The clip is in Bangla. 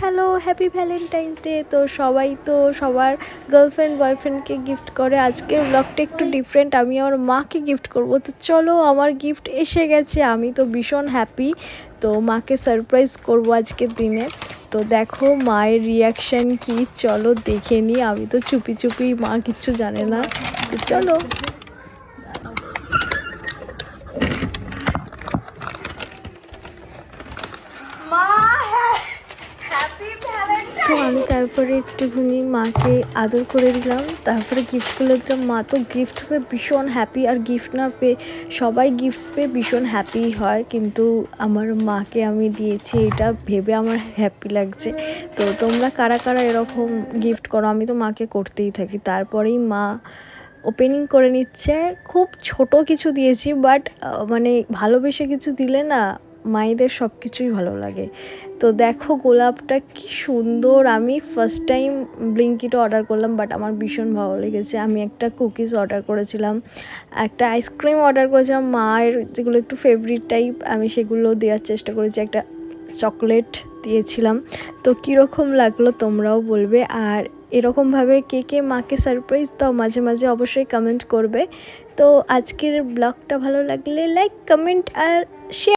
Hello, happy Valentine's day. তো সবাই তো সবার গার্লফ্রেন্ড বয়ফ্রেন্ডকে গিফট করে। আজকের ব্লগটা একটু ডিফারেন্ট, আমি আমার মাকে গিফট করব। তো চলো, আমার গিফট এসে গেছে, আমি তো ভীষণ হ্যাপি। তো মাকে সারপ্রাইজ করব আজকের দিনে। তো দেখো মায়ের রিয়াকশান কি, চলো দেখে নিই। আমি তো চুপি চুপি, মা কিচ্ছু জানে না। তো চলো। তো আমি তারপরে একটুখানি মাকে আদর করে দিলাম, তারপরে গিফটগুলো দিলাম। মা তো গিফট পেয়ে ভীষণ হ্যাপি, আর গিফট না পেয়ে সবাই গিফট পেয়ে ভীষণ হ্যাপি হয়, কিন্তু আমার মাকে আমি দিয়েছি এটা ভেবে আমার হ্যাপি লাগছে। তো তোমরা কারা কারা এরকম গিফট করো? আমি তো মাকে করতেই থাকি। তারপরেই মা ওপেনিং করে নিচ্ছে। খুব ছোট কিছু দিয়েছি, বাট মানে ভালোবেসে কিছু দিলে না মায়েদের সব কিছুই ভালো লাগে। তো দেখো গোলাপটা কি সুন্দর। আমি ফার্স্ট টাইম ব্লিঙ্কিটা অর্ডার করলাম, বাট আমার ভীষণ ভালো লেগেছে। আমি একটা কুকিজ অর্ডার করেছিলাম, একটা আইসক্রিম অর্ডার করেছিলাম মায়ের, যেগুলো একটু ফেভারিট টাইপ, আমি সেগুলো দেওয়ার চেষ্টা করেছি। একটা চকলেট দিয়েছিলাম। তো কীরকম লাগলো তোমরাও বলবে। আর এরকমভাবে কে কে মাকে সারপ্রাইজ দাও মাঝে মাঝে, অবশ্যই কমেন্ট করবে। তো আজকের ব্লগটা ভালো লাগলে লাইক, কমেন্ট আর শেয়ার।